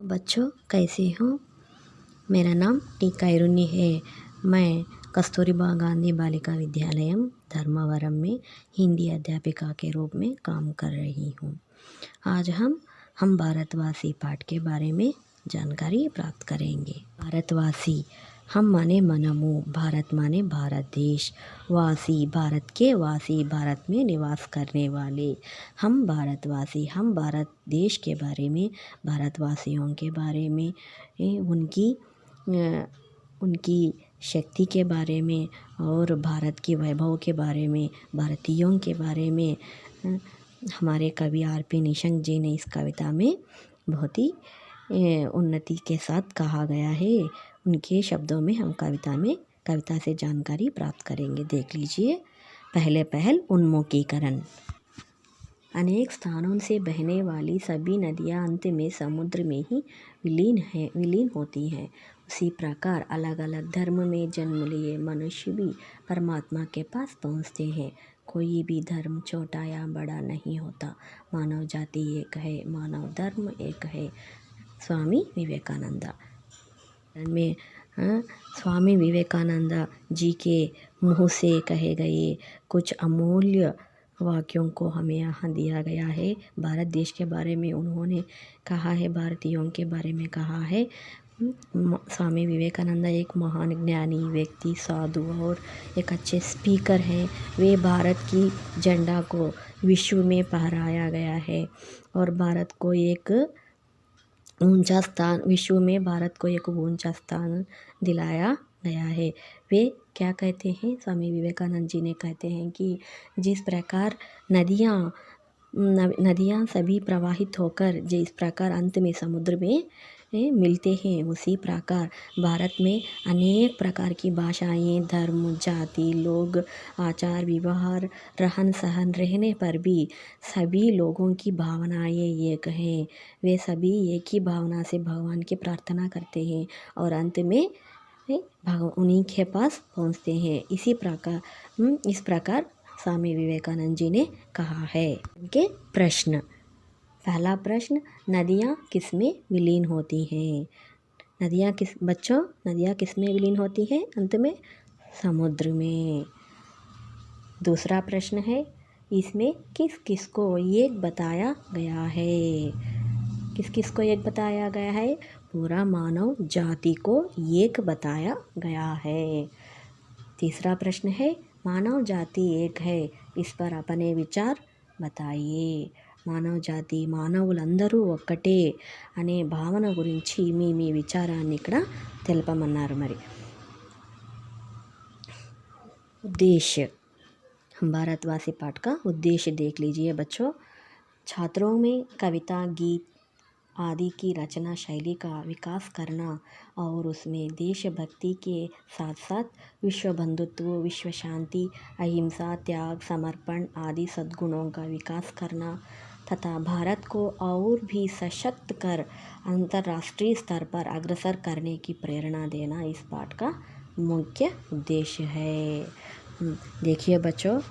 बच्चों कैसे हो। मेरा नाम टी कैरुनी है। मैं कस्तूरबा गांधी बालिका विद्यालय धर्मवरम में हिंदी अध्यापिका के रूप में काम कर रही हूँ। आज हम भारतवासी पाठ के बारे में जानकारी प्राप्त करेंगे। भारतवासी हम माने मनमु, भारत माने भारत देश, वासी भारत के वासी, भारत में निवास करने वाले। हम भारतवासी हम भारत देश के बारे में, भारतवासियों के बारे में, उनकी शक्ति के बारे में और भारत के वैभव के बारे में, भारतीयों के बारे में हमारे कवि आर.पी. निशंक जी ने इस कविता में बहुत ही उन्नति के साथ कहा गया है। उनके शब्दों में हम कविता से जानकारी प्राप्त करेंगे। देख लीजिए। पहले पहल उन्मुखीकरण। अनेक स्थानों से बहने वाली सभी नदियाँ अंत में समुद्र में ही विलीन होती हैं। उसी प्रकार अलग अलग धर्म में जन्म लिए मनुष्य भी परमात्मा के पास पहुँचते हैं। कोई भी धर्म छोटा या बड़ा नहीं होता। मानव जाति एक है, मानव धर्म एक है। स्वामी विवेकानंद में स्वामी विवेकानंद जी के मुँह से कहे गए कुछ अमूल्य वाक्यों को हमें यहाँ दिया गया है। भारत देश के बारे में उन्होंने कहा है, भारतीयों के बारे में कहा है। स्वामी विवेकानंद एक महान ज्ञानी व्यक्ति, साधु और एक अच्छे स्पीकर हैं। वे भारत की झंडा को विश्व में फहराया गया है और भारत को एक ऊंचा स्थान, विश्व में भारत को एक ऊंचा स्थान दिलाया गया है। वे क्या कहते हैं, स्वामी विवेकानंद जी ने कहते हैं कि जिस प्रकार नदियाँ सभी प्रवाहित होकर जिस प्रकार अंत में समुद्र में मिलते हैं, उसी प्रकार भारत में अनेक प्रकार की भाषाएं, धर्म, जाति, लोग, आचार व्यवहार, रहन सहन रहने पर भी सभी लोगों की भावनाएं एक हैं। वे सभी एक ही भावना से भगवान की प्रार्थना करते हैं और अंत में उन्हीं के पास पहुंचते हैं। इस प्रकार स्वामी विवेकानंद जी ने कहा है। उनके प्रश्न। पहला प्रश्न, नदियाँ किस में विलीन होती हैं? नदियाँ किस में विलीन होती हैं? अंत में समुद्र में। दूसरा प्रश्न है, इसमें किस किस को एक बताया गया है? किस किस को एक बताया गया है? पूरा मानव जाति को एक बताया गया है। तीसरा प्रश्न है, मानव जाति एक है, इस पर अपने विचार बताइए। మానవ జాతి మానవులందరూ ఒక్కటే అనే భావన గురించి మీ విచారాన్ని ఇక్కడ తెలపమన్నారు। మరి उद्देश्य, हम भारतवासी पाठ का उद्देश्य देख लीजिए बच्चों। छात्रों में कविता, गीत आदि की रचना शैली का विकास करना और उसमें देशभक्ति के साथ साथ विश्व बंधुत्व, विश्व शांति, अहिंसा, त्याग, समर्पण आदि सद्गुणों का विकास करना तथा भारत को और भी सशक्त कर अंतर्राष्ट्रीय स्तर पर अग्रसर करने की प्रेरणा देना इस पाठ का मुख्य उद्देश्य है। देखिए बच्चों,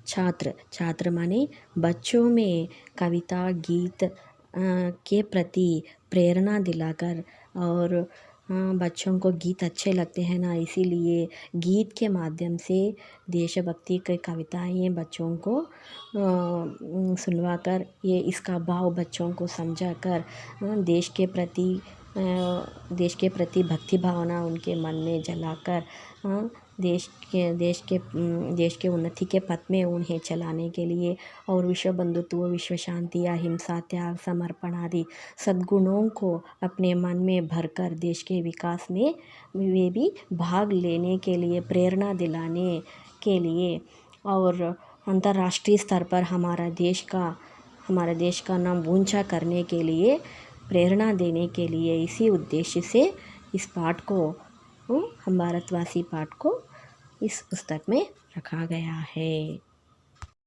छात्र माने बच्चों में कविता, गीत के प्रति प्रेरणा दिलाकर, और बच्चों को गीत अच्छे लगते हैं ना, इसीलिए गीत के माध्यम से देशभक्ति की कविताएं बच्चों को सुनवाकर ये इसका भाव बच्चों को समझाकर देश के प्रति भक्ति भावना उनके मन में जलाकर देश के उन्नति के पथ में उन्हें चलाने के लिए और विश्व बंधुत्व, विश्व शांति, अहिंसा, त्याग, समर्पण आदि सद्गुणों को अपने मन में भरकर देश के विकास में वे भी भाग लेने के लिए, प्रेरणा दिलाने के लिए और अंतर्राष्ट्रीय स्तर पर हमारा देश का नाम ऊंचा करने के लिए, प्रेरणा देने के लिए, इसी उद्देश्य से इस पाठ को, हम भारतवासी पाठ को इस पुस्तक में रखा गया है।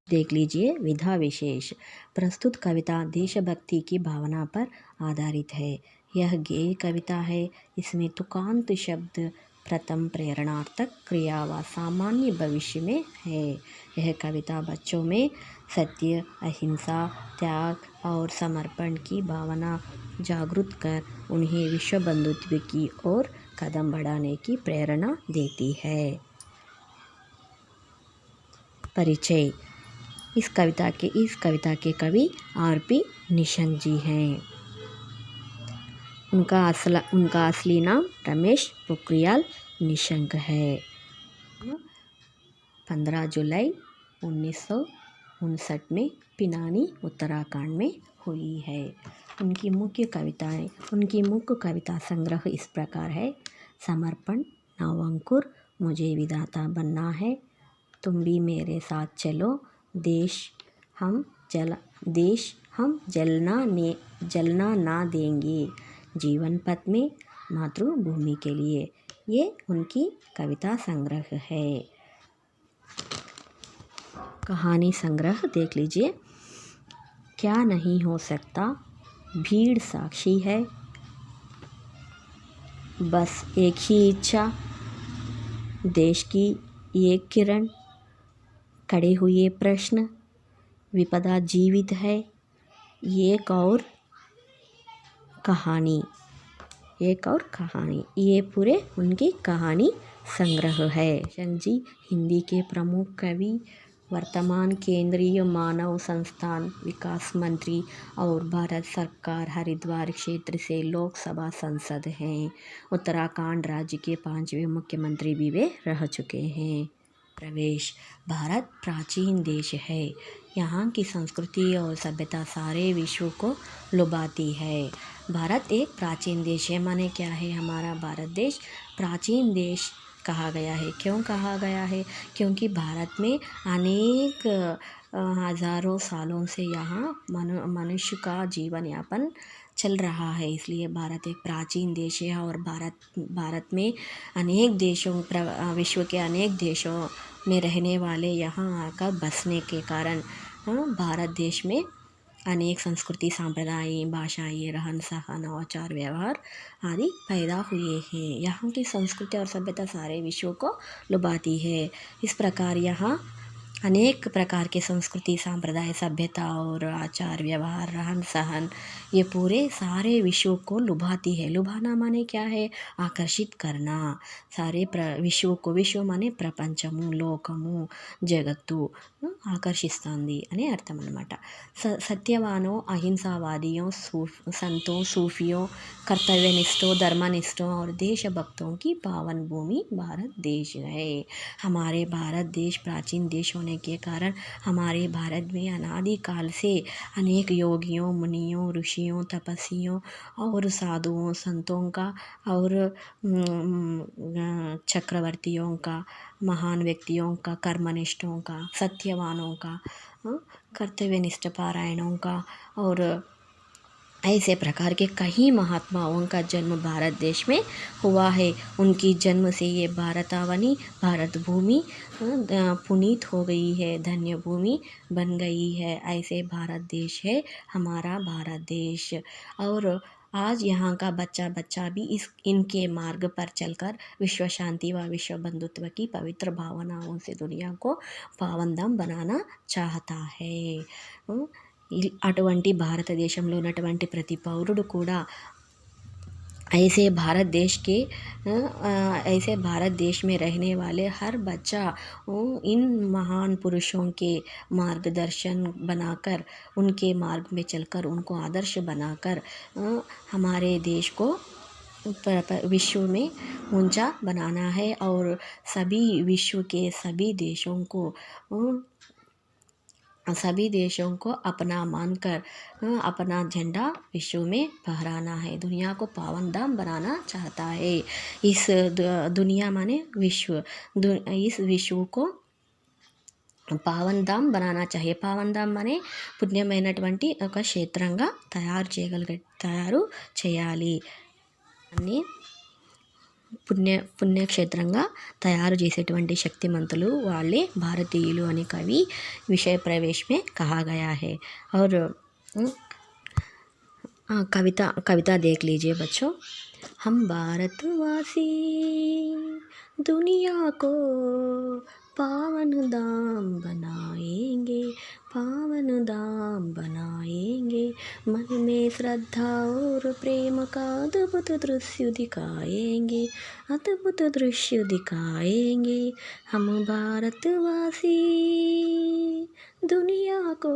देख लीजिए विधा विशेष। प्रस्तुत कविता देशभक्ति की भावना पर आधारित है। यह गेय कविता है। इसमें तुकांत शब्द प्रथम प्रेरणार्थक क्रिया व सामान्य भविष्य में है। यह कविता बच्चों में सत्य, अहिंसा, त्याग, और समर्पण की भावना जागृत कर उन्हें विश्व बंधुत्व की ओर कदम बढ़ाने की प्रेरणा देती है। परिचय। इस कविता के कवि आर.पी. निशंक जी हैं। उनका असली नाम रमेश पोखरियाल निशंक है। 15 जुलाई 1959 में पिनानी उत्तराखंड में हुई है। उनकी मुख्य कविता संग्रह इस प्रकार है। समर्पण, नवंकुर, मुझे विधाता बनना है, तुम भी मेरे साथ चलो, देश हम जलना ना देंगे, जीवन पथ में मातृभूमि के लिए। ये उनकी कविता संग्रह है। कहानी संग्रह देख लीजिए। क्या नहीं हो सकता, भीड़ साक्षी है, बस एक ही इच्छा, देश की एक किरण, खड़े हुए प्रश्न, विपदा जीवित है, एक और कहानी। ये पूरे उनकी कहानी संग्रह है। निशंक जी हिंदी के प्रमुख कवि, वर्तमान केंद्रीय मानव संस्थान विकास मंत्री और भारत सरकार हरिद्वार क्षेत्र से लोकसभा सांसद हैं। उत्तराखंड राज्य के 5वें मुख्यमंत्री भी वे रह चुके हैं। प्रवेश। भारत प्राचीन देश है। यहाँ की संस्कृति और सभ्यता सारे विश्व को लुभाती है। भारत एक प्राचीन देश है। माने क्या है, हमारा भारत देश प्राचीन देश कहा गया है। क्यों कहा गया है? क्योंकि भारत में अनेक हजारों सालों से यहाँ मनुष्य का जीवन यापन चल रहा है, इसलिए भारत एक प्राचीन देश है। और भारत में अनेक देशों विश्व के अनेक देशों में रहने वाले यहाँ आकर बसने के कारण भारत देश में अनेक संस्कृति, संप्रदाय, भाषाएं, रहन सहन, आचार व्यवहार आदि पैदा हुए हैं। यहाँ की संस्कृति और सभ्यता सारे विश्व को लुभाती है। इस प्रकार यहाँ अनेक प्रकार के संस्कृति, संप्रदाय, सभ्यता और आचार व्यवहार, रहन सहन ये पूरे सारे विश्व को लुभाती है। लुभाना माने क्या है? आकर्षित करना। सारे విశ్వ माने ప్రపంచము, లోకము, జగత్తు ఆకర్షిస్తుంది అనే అర్థం అన్నమాట. सत्यवानों, अहिंसावादियों, संतों, सूफियों, कर्तव्यनिष्ठों, धर्मनिष्ठों और देशभक्तों की पावन भूमि भारत देश है। हमारे भारत देश प्राचीन देश होने के कारण हमारे भारत में अनादिकाल से अनेक योगियों, मुनियों, ऋषियों, तपस्वियों और साधुओं, संतों का और चक्रवर्तियों का, महान व्यक्तियों का, कर्मनिष्ठों का, सत्यवानों का, कर्तव्यनिष्ठ पारायणों का और ऐसे प्रकार के कई महात्माओं का जन्म भारत देश में हुआ है। उनकी जन्म से ये भारतावनी, भारत भूमि पुनीत हो गई है, धन्य भूमि बन गई है। ऐसे भारत देश है हमारा भारत देश। और आज यहाँ का बच्चा भी इनके मार्ग पर चलकर विश्व शांति व विश्व बंधुत्व की पवित्र भावनाओं से दुनिया को पावनधाम बनाना चाहता है। అటువంటి భారతదేశంలో ఉన్నటువంటి ప్రతి పౌరుడు కూడా ऐसे भारत देश में रहने वाले हर बच्चा इन महान पुरुषों के मार्गदर्शन बनाकर, उनके मार्ग में चलकर, उनको आदर्श बनाकर हमारे देश को विश्व में ऊंचा बनाना है। और सभी विश्व के सभी देशों को अपना मानकर अपना झंडा विश्व में फहराना है, दुनिया को पावन धाम बनाना चाहता है। इस दुनिया माने विश्व, इस विश्व को पावन धाम बनाना चाहिए। पावन धाम माने పుణ్యమైనటువంటి ఒక క్షేత్రంగా తయారు చేయాలి. అన్ని పుణ్యక్షేత్రంగా తయారు చేసేటువంటి శక్తిమంతులు వాళ్ళే భారతీయులు అని కవి विषय प्रवेश में कहा गया है। और कविता देख लीजिए बच्चों। हम भारतवासी दुनिया को पावन धाम बनाएंगे, पावन धाम बनाएंगे। मन में श्रद्धा और प्रेम का अद्भुत दृश्य दिखाएंगे, अद्भुत दृश्य दिखाएंगे। हम भारतवासी दुनिया को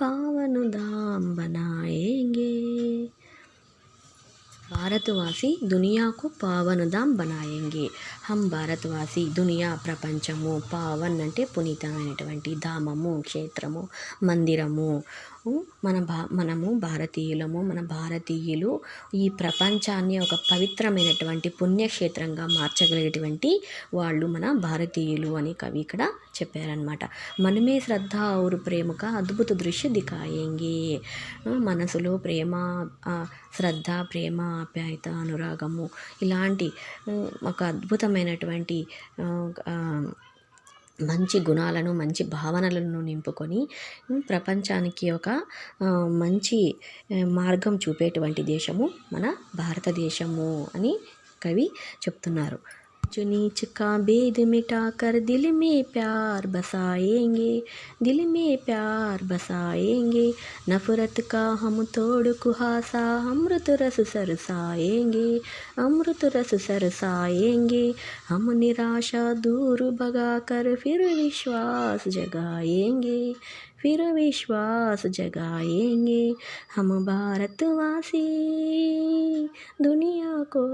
पावन धाम बनाएंगे। భారతవాసి దునియాకు పావనదాం బనాయేంగే. హం భారతవాసి దునియా ప్రపంచము, పావన్ అంటే పునీతమైనటువంటి, ధామము క్షేత్రము మందిరము. మనము భారతీయులము, మన భారతీయులు ఈ ప్రపంచాన్ని ఒక పవిత్రమైనటువంటి పుణ్యక్షేత్రంగా మార్చగలిగేటువంటి వాళ్ళు మన భారతీయులు అని కవి ఇక్కడ చెప్పారనమాట. మనమే శ్రద్ధ ఔరు ప్రేమక అద్భుత దృశ్య దిఖాయేంగే. మనసులో ప్రేమ, శ్రద్ధ, ప్రేమ, ఆప్యాయత, అనురాగము ఇలాంటి ఒక అద్భుతమైనటువంటి మంచి గుణాలను, మంచి భావనలను నింపుకొని ప్రపంచానికి ఒక మంచి మార్గం చూపేటువంటి దేశము మన భారతదేశము అని కవి చెప్తున్నారు. जो नीच का भेद मिटाकर दिल में प्यार बसाएंगे, दिल में प्यार बसाएंगे। नफरत का हम तोड़ कुहासा अमृत रस सरसाएंगे, अमृत रस सरसाएंगे। हम निराशा दूर भगाकर फिर विश्वास जगाएंगे, फिर विश्वास जगाएंगे। हम भारतवासी दुनिया को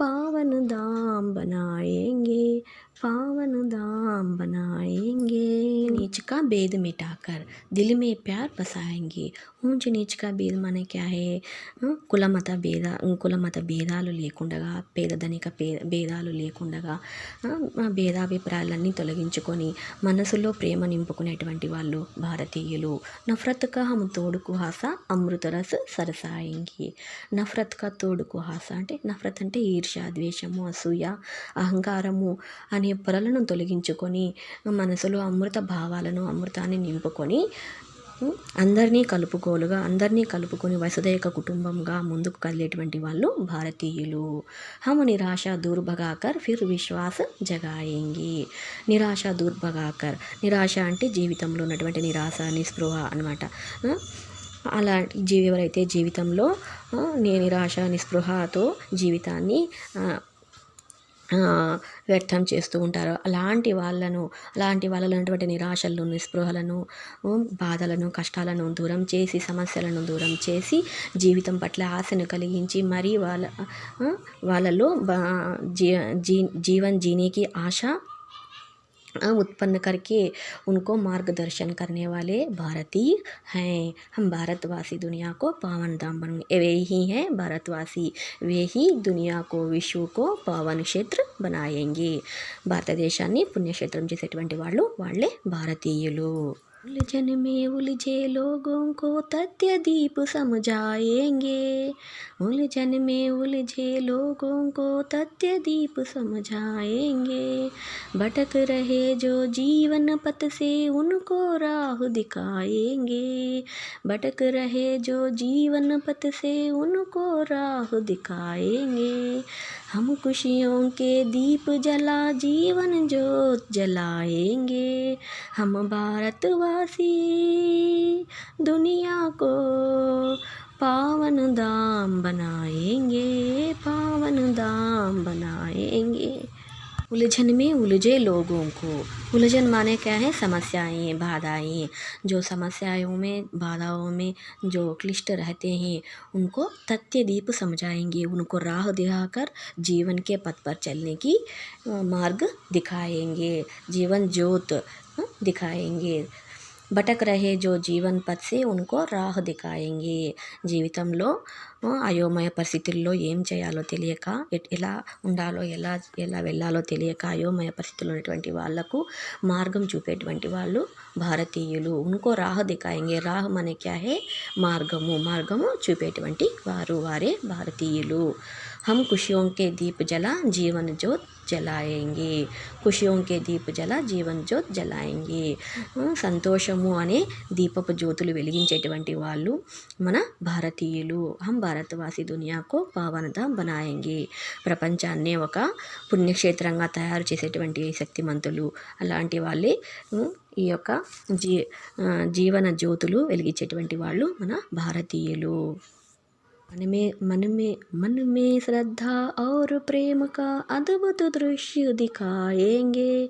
पावन धाम बनाएंगे, पावन धाम बनाएंगे। नीच का भेद मिटाकर दिल में प्यार बसाएंगे. ऊंच नीच का भेद माने क्या है? కుల మత భేదాలు లేకుండగా, పేదధనిక భేదాలు లేకుండగా భేదాభిప్రాయాలన్నీ తొలగించుకొని మనసులో ప్రేమ నింపుకునేటువంటి వాళ్ళు భారతీయులు. నఫరత్ కా హమ్ తోడుకు హాస అమృత రస్ సరసాయింగి. నఫరత్ కా తోడుకు హాస అంటే, నఫరత్ అంటే ఈర్ష, ద్వేషము, అసూయ, అహంకారము అనే పొరలను తొలగించుకొని మనసులో అమృత భావాలను, అమృతాన్ని నింపుకొని అందరినీ కలుపుకొని వసుదైక కుటుంబంగా ముందుకు కదిలేటువంటి వాళ్ళు భారతీయులు. హమ్ నిరాశ దూర్ భగాకర్ ఫిర్ విశ్వాస్ జగాయేంగి. నిరాశ దూర్ భగాకర్, నిరాశ అంటే జీవితంలో ఉన్నటువంటి నిరాశ, నిస్పృహ అనమాట. అలాంటి ఎవరైతే జీవితంలో నిరాశ, నిస్పృహతో జీవితాన్ని వ్యర్థం చేస్తూ ఉంటారో అలాంటి వాళ్ళలో ఉన్నటువంటి నిరాశలను, నిస్పృహలను, బాధలను, కష్టాలను దూరం చేసి, సమస్యలను దూరం చేసి జీవితం పట్ల ఆశను కలిగించి మరి వాళ్ళలో జీవన్ జీనేకి ఆశ उत्पन्न करके उनको मार्गदर्शन करने वाले भारतीय हैं. हम भारतवासी दुनिया को पावन धाम बनाएंगे. वे ही हैं भारतवासी, वे ही दुनिया को, विश्व को पावन क्षेत्र बनाएंगे. భారతదేశాన్ని పుణ్యక్షేత్రం చేసేటువంటి వాళ్ళు వాళ్ళే భారతీయులు. उलझन में उलझे लोगों को तथ्य दीप समझाएंगे, उलझन में उलझे लोगों को तथ्य दीप समझाएंगे। भटक रहे जो जीवन पथ से उनको राह दिखाएंगे, भटक रहे जो जीवन पथ से उनको राह दिखाएंगे। हम खुशियों के दीप जला जीवन ज्योत जलाएंगे। हम भारतवासी दुनिया को पावन धाम बनाएंगे, पावन धाम बनाएंगे. उलझन में उलझे लोगों को, उलझन माने क्या है? समस्याएं, बाधाएं. जो समस्याओं में, बाधाओं में जो क्लिष्ट रहते हैं उनको तथ्य दीप समझाएंगे, उनको राह दिखाकर जीवन के पथ पर चलने की मार्ग दिखाएंगे, जीवन ज्योत दिखाएंगे. భటక్ రహే జో జీవన్ పథ్ సే ఉన్కో రాహ్ దిఖాయేంగే. జీవితంలో అయోమయ పరిస్థితుల్లో ఏం చేయాలో తెలియక, ఎలా ఉండాలో, ఎలా వెళ్ళాలో తెలియక అయోమయ పరిస్థితుల్లో ఉన్నటువంటి వాళ్లకు మార్గం చూపేటువంటి వాళ్ళు భారతీయులు. ఉన్కో రాహ్ దిఖాయేంగే. రాహ్ మనే క్యా హే? మార్గము చూపేటువంటి వారే భారతీయులు. हम खुशियों के दीप जला जीवन ज्योत జలాయేంగే. ఖుషియోంకే దీప్ జల జీవన్ జ్యోత్ జలాయేంగే. సంతోషము అనే దీపపు జ్యోతులు వెలిగించేటువంటి వాళ్ళు మన భారతీయులు. హం భారతవాసి దునియాకు పావనధాం బనాయేంగే. ప్రపంచాన్ని ఒక పుణ్యక్షేత్రంగా తయారు చేసేటువంటి శక్తిమంతులు అలాంటి వాళ్ళే ఈ యొక్క జీవన జ్యోతులు వెలిగించేటువంటి వాళ్ళు మన భారతీయులు. मन में श्रद्धा और प्रेम का अद्भुत दृश्य दिखाएंगे.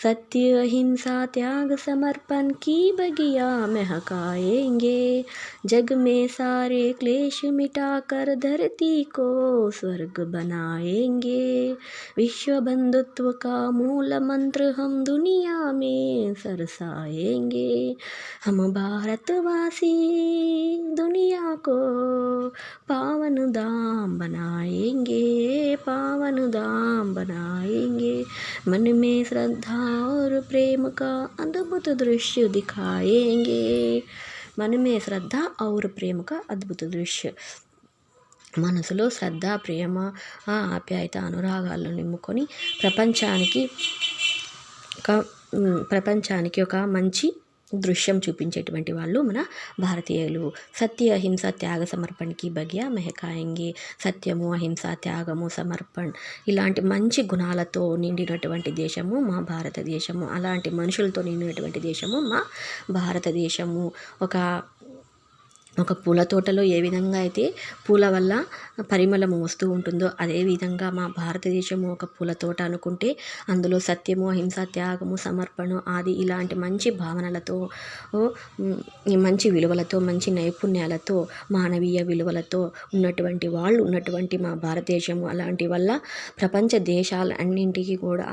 सत्य अहिंसा त्याग समर्पण की बगिया महकाएंगे. जग में सारे क्लेश मिटाकर धरती को स्वर्ग बनाएंगे. विश्व बंधुत्व का मूल मंत्र हम दुनिया में सरसाएंगे. हम भारतवासी दुनिया को पावन धाम बनाएंगे, पावन धाम बनाएंगे. मन में श्रद्धा और प्रेम का अद्भुत दृश्य दिखाएंगे. मन में श्रद्धा और प्रेम का अद्भुत दृश्य. మనసులో శ్రద్ధ, ప్రేమ, ఆప్యాయత, అనురాగాలను నింపుకొని ప్రపంచానికి ఒక మంచి దృశ్యం చూపించేటువంటి వాళ్ళు మన భారతీయులు. సత్య అహింస త్యాగ సమర్పణకి బగియా మెహకాయంగే. సత్యము, అహింస, త్యాగము, సమర్పణ్ ఇలాంటి మంచి గుణాలతో నిండినటువంటి దేశము మా భారతదేశము. అలాంటి మనుషులతో నిండినటువంటి దేశము మా భారతదేశము. ఒక పూల తోటలో ఏ విధంగా అయితే పూల వల్ల పరిమళము వస్తూ ఉంటుందో అదేవిధంగా మా భారతదేశము ఒక పూల తోట అనుకుంటే అందులో సత్యము, అహింస, త్యాగము, సమర్పణ ఆది ఇలాంటి మంచి భావనలతో, మంచి విలువలతో, మంచి నైపుణ్యాలతో, మానవీయ విలువలతో ఉన్నటువంటి మా భారతదేశము అలాంటి వల్ల ప్రపంచ దేశాలన్నింటికి కూడా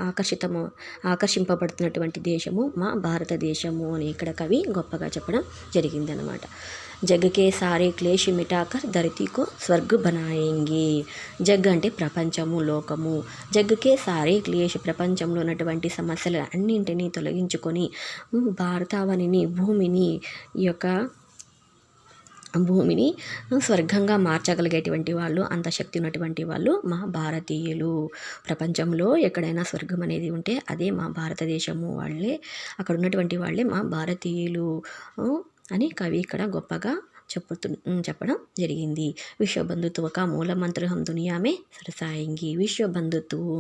ఆకర్షింపబడుతున్నటువంటి దేశము మా భారతదేశము అని ఇక్కడ కవి గొప్పగా చెప్పడం జరిగిందనమాట. జగ్ కే సారే క్లేష్ మిటాకర్ ధరతీకో స్వర్గ్ బనాయేంగే. జగ్ అంటే ప్రపంచము, లోకము. జగ్ కే సారే క్లేష్ ప్రపంచంలో ఉన్నటువంటి సమస్యలు అన్నింటినీ తొలగించుకొని భారతావనిని భూమిని స్వర్గంగా మార్చగలిగేటువంటి వాళ్ళు, అంత శక్తి ఉన్నటువంటి వాళ్ళు మా భారతీయులు. ప్రపంచంలో ఎక్కడైనా స్వర్గం అనేది ఉంటే అదే మా భారతదేశము వాళ్ళే, అక్కడ ఉన్నటువంటి వాళ్ళే మా భారతీయులు అని కవి ఇక్కడ గొప్పగా చెప్పడం జరిగింది. విశ్వ బంధుత్వ కా మూల మంత్ర హం దునియా మే సరసాయింగి. విశ్వ బంధుత్వం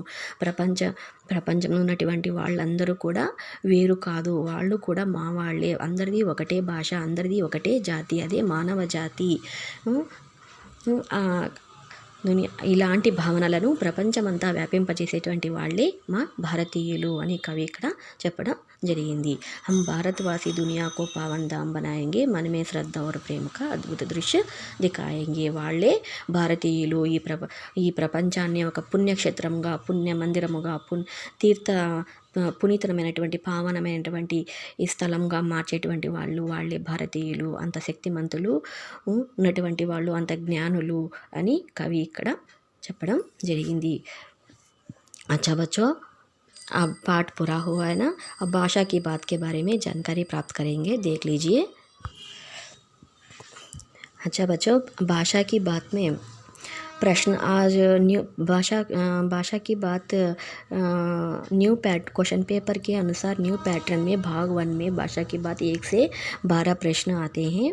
ప్రపంచంలో ఉన్నటువంటి వాళ్ళందరూ కూడా వేరు కాదు, వాళ్ళు కూడా మా వాళ్ళే. అందరిది ఒకటే భాష, అందరిది ఒకటే జాతి, అదే మానవ జాతి. ఇలాంటి భావనలను ప్రపంచమంతా వ్యాపింపజేసేటువంటి వాళ్ళే మా భారతీయులు అని కవి ఇక్కడ చెప్పడం జరిగింది. హమ్ భారతవాసి దునియాకు పావన్ ధామ్ బనాయేంగే. మనమే శ్రద్ధ और ప్రేమ का అద్భుత దృశ్య దిఖాయేంగే. వాళ్ళే భారతీయులు. ఈ ప్రపంచాన్ని ఒక పుణ్యక్షేత్రంగా, పుణ్య మందిరముగా, పునీతమైనటువంటి పావనమైనటువంటి ఈ స్థలంగా మార్చేటువంటి వాళ్ళే భారతీయులు. అంత శక్తిమంతులు ఉన్నటువంటి వాళ్ళు, అంత జ్ఞానులు అని కవి ఇక్కడ చెప్పడం జరిగింది. अच्छा बच्चों, अब पाठ पूरा हुआ है ना. अब भाषा की बात के बारे में जानकारी प्राप्त करेंगे, देख लीजिए. अच्छा बच्चों, भाषा की बात में प्रश्न आज न्यू भाषा की बात न्यू क्वेश्चन पेपर के अनुसार न्यू पैटर्न में भाग 1 में भाषा की बात 1 से 12 प्रश्न आते हैं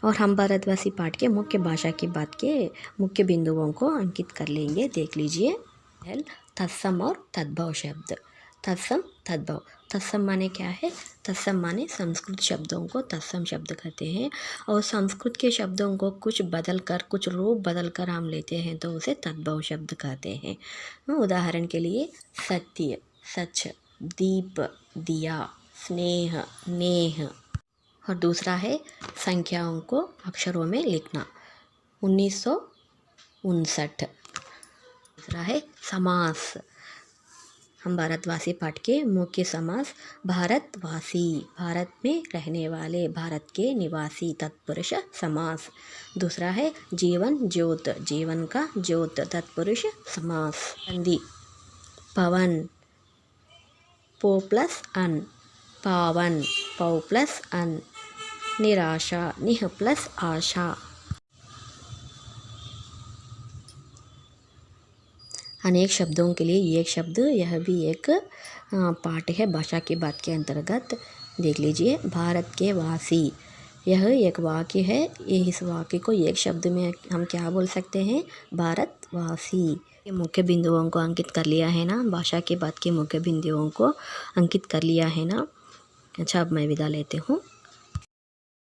और हम भारतवासी पाठ के मुख्य भाषा की बात के मुख्य बिंदुओं को अंकित कर लेंगे. देख लीजिए. तत्सम और तद्भव शब्द. तत्सम, तद्भव. तत्सम माने क्या है? तत्सम माने संस्कृत शब्दों को तत्सम शब्द कहते हैं और संस्कृत के शब्दों को कुछ रूप बदल कर हम लेते हैं तो उसे तद्भव शब्द कहते हैं. उदाहरण के लिए सत्य, सच, दीप, दिया, स्नेह, नेह. और दूसरा है संख्याओं को अक्षरों में लिखना, 1959. दूसरा है समास. हम भारतवासी पाठ के मुख्य समास भारतवासी, भारत में रहने वाले, भारत के निवासी, तत्पुरुष समास. दूसरा है जीवन ज्योत, जीवन का ज्योत, तत्पुरुष समास. संधि पवन, पो प्लस अन, पावन, पौ प्लस अन. निराशा, निह प्लस आशा. अनेक शब्दों के लिए एक शब्द, यह भी एक पाठ है भाषा की बात के अंतर्गत. देख लीजिए. भारत के वासी, यह एक वाक्य है। इस वाक्य को एक शब्द में हम क्या बोल सकते हैं? भारतवासी। ये मुख्य बिंदुओं को अंकित कर लिया है ना, भाषा के बाद के मुख्य बिंदुओं को अंकित कर लिया है ना। अच्छा, अब मैं विदा लेती हूँ।